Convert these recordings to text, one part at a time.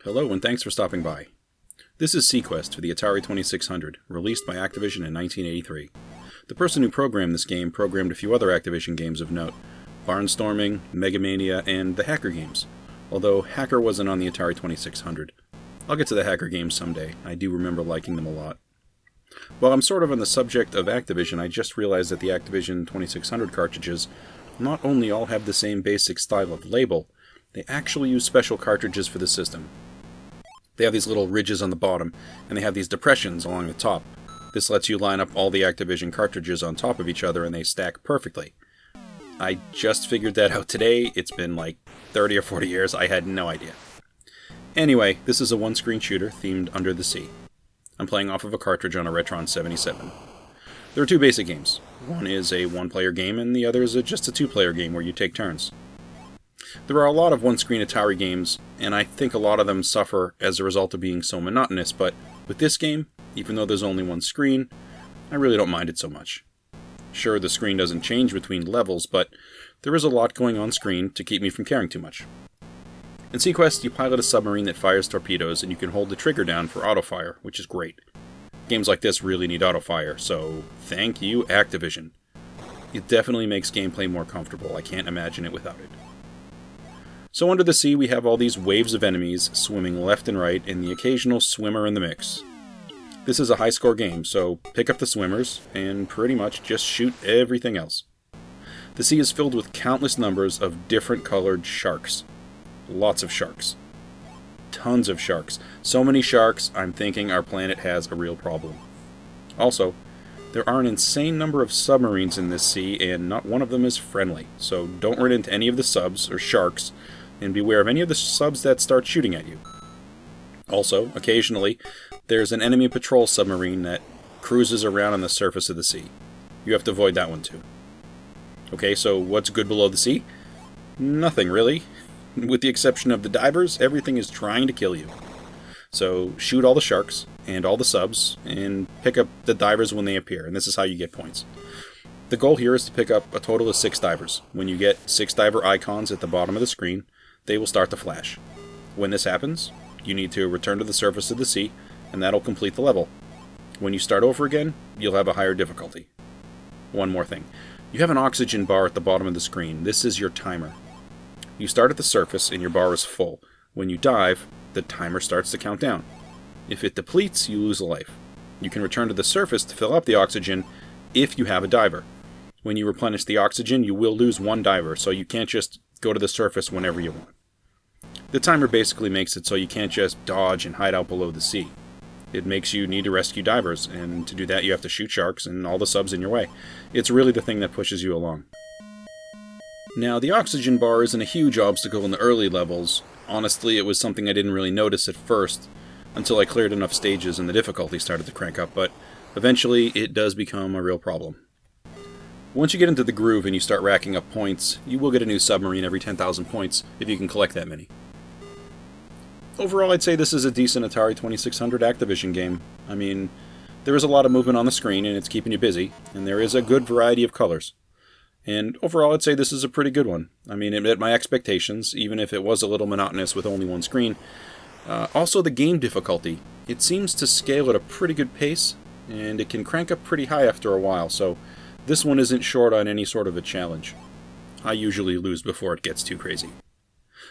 Hello and thanks for stopping by. This is Seaquest for the Atari 2600, released by Activision in 1983. The person who programmed this game programmed a few other Activision games of note, Barnstorming, Megamania, and the Hacker games, although Hacker wasn't on the Atari 2600. I'll get to the Hacker games someday. I do remember liking them a lot. While I'm sort of on the subject of Activision, I just realized that the Activision 2600 cartridges not only all have the same basic style of label, they actually use special cartridges for the system. They have these little ridges on the bottom, and they have these depressions along the top. This lets you line up all the Activision cartridges on top of each other, and they stack perfectly. I just figured that out today. It's been like 30 or 40 years. I had no idea. Anyway, this is a one-screen shooter themed Under the Sea. I'm playing off of a cartridge on a Retron 77. There are two basic games. One is a one-player game, and the other is just a two-player game where you take turns. There are a lot of one-screen Atari games, and I think a lot of them suffer as a result of being so monotonous, but with this game, even though there's only one screen, I really don't mind it so much. Sure, the screen doesn't change between levels, but there is a lot going on screen to keep me from caring too much. In Seaquest, you pilot a submarine that fires torpedoes, and you can hold the trigger down for autofire, which is great. Games like this really need autofire, so thank you, Activision. It definitely makes gameplay more comfortable. I can't imagine it without it. So under the sea, we have all these waves of enemies swimming left and right, and the occasional swimmer in the mix. This is a high-score game, so pick up the swimmers, and pretty much just shoot everything else. The sea is filled with countless numbers of different colored sharks. Lots of sharks. Tons of sharks. So many sharks, I'm thinking our planet has a real problem. Also, there are an insane number of submarines in this sea, and not one of them is friendly, so don't run into any of the subs, or sharks, and beware of any of the subs that start shooting at you. Also, occasionally, there's an enemy patrol submarine that cruises around on the surface of the sea. You have to avoid that one too. Okay, so what's good below the sea? Nothing, really. With the exception of the divers, everything is trying to kill you. So shoot all the sharks, and all the subs, and pick up the divers when they appear, and this is how you get points. The goal here is to pick up a total of 6 divers. When you get 6 diver icons at the bottom of the screen, they will start to flash. When this happens, you need to return to the surface of the sea, and that'll complete the level. When you start over again, you'll have a higher difficulty. One more thing. You have an oxygen bar at the bottom of the screen. This is your timer. You start at the surface, and your bar is full. When you dive, the timer starts to count down. If it depletes, you lose a life. You can return to the surface to fill up the oxygen if you have a diver. When you replenish the oxygen, you will lose 1 diver, so you can't just go to the surface whenever you want. The timer basically makes it so you can't just dodge and hide out below the sea. It makes you need to rescue divers, and to do that you have to shoot sharks and all the subs in your way. It's really the thing that pushes you along. Now, the oxygen bar isn't a huge obstacle in the early levels. Honestly, it was something I didn't really notice at first, until I cleared enough stages and the difficulty started to crank up, but eventually it does become a real problem. Once you get into the groove and you start racking up points, you will get a new submarine every 10,000 points, if you can collect that many. Overall, I'd say this is a decent Atari 2600 Activision game. I mean, there is a lot of movement on the screen and it's keeping you busy, and there is a good variety of colors. And overall, I'd say this is a pretty good one. I mean, it met my expectations, even if it was a little monotonous with only one screen. Also, the game difficulty. It seems to scale at a pretty good pace, and it can crank up pretty high after a while, so this one isn't short on any sort of a challenge. I usually lose before it gets too crazy.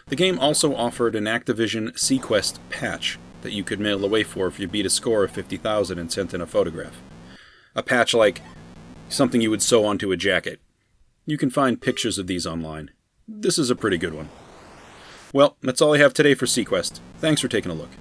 The game also offered an Activision Seaquest patch that you could mail away for if you beat a score of 50,000 and sent in a photograph. A patch like something you would sew onto a jacket. You can find pictures of these online. This is a pretty good one. Well, that's all I have today for Seaquest. Thanks for taking a look.